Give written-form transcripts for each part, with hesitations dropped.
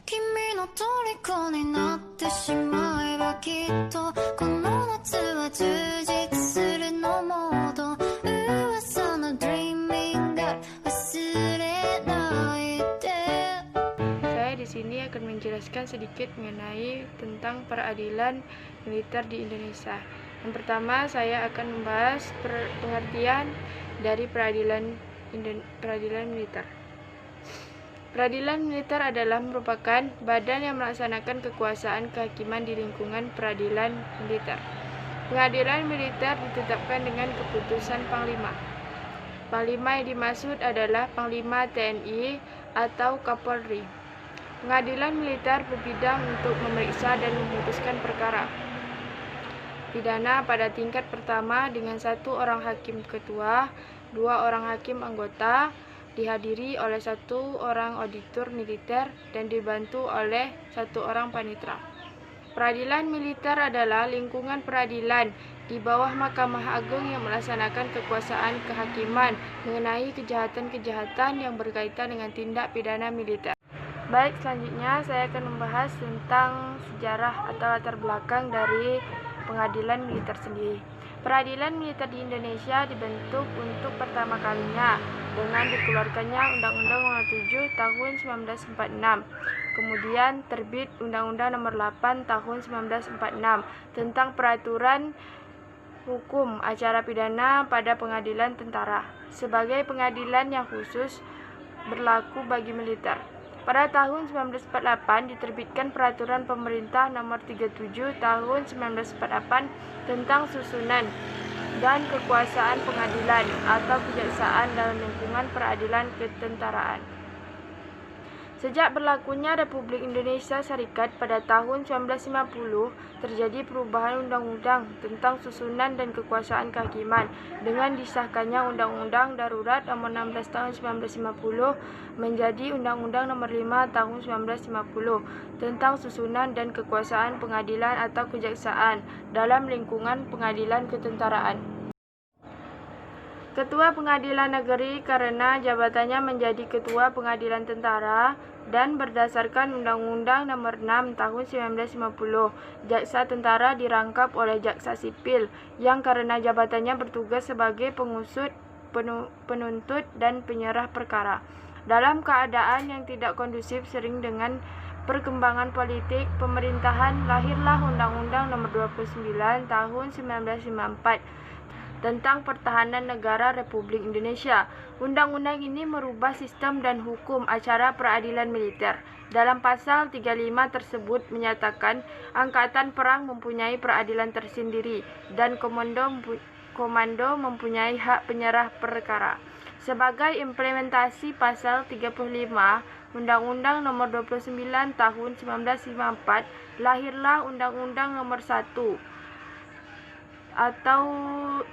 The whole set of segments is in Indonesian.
君の虜になってしまえばきっとこの夏は充実するのモード噂の Dreaming Girl 忘れないで。 Saya di sini akan menjelaskan sedikit mengenai tentang peradilan militer di Indonesia. Yang pertama, saya akan membahas pengertian dari peradilan militer. Peradilan militer adalah merupakan badan yang melaksanakan kekuasaan kehakiman di lingkungan peradilan militer. Pengadilan militer ditetapkan dengan keputusan Panglima. Panglima yang dimaksud adalah Panglima TNI atau Kapolri. Pengadilan militer berbidang untuk memeriksa dan memutuskan perkara pidana pada tingkat pertama dengan 1 orang hakim ketua, 2 orang hakim anggota, dihadiri oleh 1 orang auditor militer dan dibantu oleh 1 orang panitera. Peradilan militer adalah lingkungan peradilan di bawah Mahkamah Agung yang melaksanakan kekuasaan kehakiman mengenai kejahatan-kejahatan yang berkaitan dengan tindak pidana militer. Baik, selanjutnya saya akan membahas tentang sejarah atau latar belakang dari pengadilan militer sendiri. Peradilan militer di Indonesia dibentuk untuk pertama kalinya dengan dikeluarkannya Undang-Undang Nomor 7 Tahun 1946. Kemudian terbit Undang-Undang Nomor 8 Tahun 1946 tentang peraturan hukum acara pidana pada pengadilan tentara sebagai pengadilan yang khusus berlaku bagi militer. Pada tahun 1948 diterbitkan Peraturan Pemerintah Nomor 37 Tahun 1948 tentang susunan dan kekuasaan pengadilan atau kejaksaan dalam lingkungan peradilan ketentaraan. Sejak berlakunya Republik Indonesia Serikat pada tahun 1950, terjadi perubahan undang-undang tentang susunan dan kekuasaan kehakiman dengan disahkannya Undang-Undang Darurat Nomor 16 Tahun 1950 menjadi Undang-Undang Nomor 5 Tahun 1950 tentang susunan dan kekuasaan pengadilan atau kejaksaan dalam lingkungan pengadilan ketentaraan. Ketua Pengadilan Negeri karena jabatannya menjadi Ketua Pengadilan Tentara dan berdasarkan Undang-Undang Nomor 6 Tahun 1950, Jaksa Tentara dirangkap oleh Jaksa Sipil yang karena jabatannya bertugas sebagai pengusut, penuntut, dan penyerah perkara. Dalam keadaan yang tidak kondusif sering dengan perkembangan politik pemerintahan, lahirlah Undang-Undang Nomor 29 Tahun 1954 tentang Pertahanan Negara Republik Indonesia. Undang-undang ini merubah sistem dan hukum acara peradilan militer. Dalam pasal 35 tersebut menyatakan angkatan perang mempunyai peradilan tersendiri dan komando mempunyai hak penyerah perkara. Sebagai implementasi pasal 35 Undang-Undang Nomor 29 Tahun 1954, lahirlah Undang-Undang Nomor 1 atau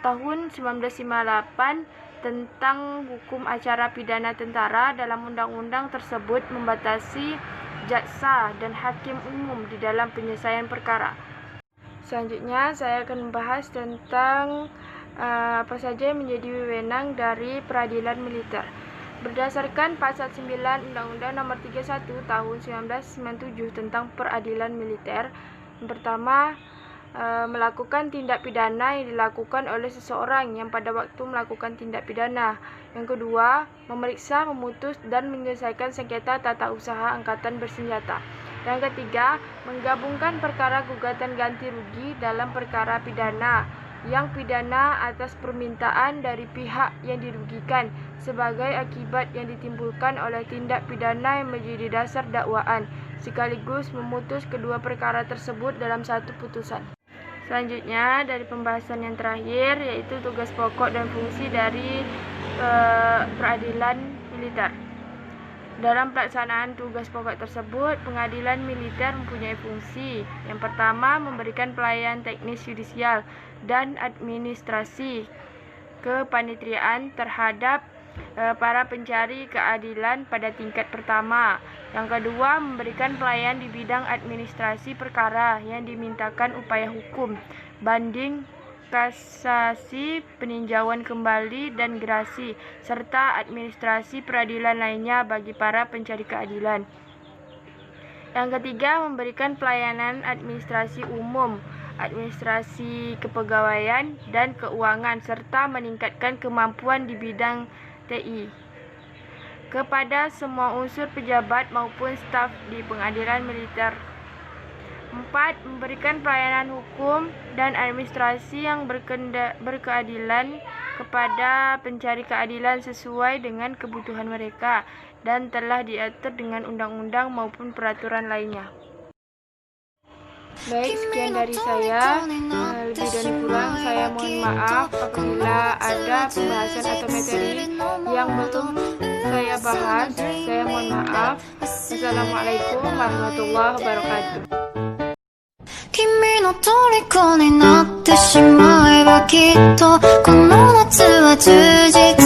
tahun 1958 tentang hukum acara pidana tentara. Dalam undang-undang tersebut membatasi jaksa dan hakim umum di dalam penyelesaian perkara. Selanjutnya saya akan membahas tentang apa saja yang menjadi wewenang dari peradilan militer. Berdasarkan pasal 9 Undang-Undang Nomor 31 Tahun 1997 tentang peradilan militer, yang pertama, melakukan tindak pidana yang dilakukan oleh seseorang yang pada waktu melakukan tindak pidana. Yang kedua, memeriksa, memutus, dan menyelesaikan sengketa tata usaha angkatan bersenjata. Yang ketiga, menggabungkan perkara gugatan ganti rugi dalam perkara pidana yang pidana atas permintaan dari pihak yang dirugikan sebagai akibat yang ditimbulkan oleh tindak pidana yang menjadi dasar dakwaan, sekaligus memutus kedua perkara tersebut dalam satu putusan. Selanjutnya dari pembahasan yang terakhir yaitu tugas pokok dan fungsi dari peradilan militer. Dalam pelaksanaan tugas pokok tersebut, pengadilan militer mempunyai fungsi. Yang pertama, memberikan pelayanan teknis yudisial dan administrasi kepanitriaan terhadap para pencari keadilan pada tingkat pertama. Yang kedua, memberikan pelayanan di bidang administrasi perkara yang dimintakan upaya hukum, banding, kasasi, peninjauan kembali, dan gerasi, serta administrasi peradilan lainnya bagi para pencari keadilan. Yang ketiga, memberikan pelayanan administrasi umum, administrasi kepegawaian, dan keuangan, serta meningkatkan kemampuan di bidang TI kepada semua unsur pejabat maupun staf di pengadilan militer. 4. Memberikan pelayanan hukum dan administrasi yang berkeadilan kepada pencari keadilan sesuai dengan kebutuhan mereka dan telah diatur dengan undang-undang maupun peraturan lainnya. Baik, sekian dari saya. Lebih dan kurang saya mohon maaf apabila ada pembahasan atau materi yang belum saya bahas. Saya mohon maaf. Wassalamualaikum warahmatullahi wabarakatuh. 君の虜になってしまえばきっとこの夏は充実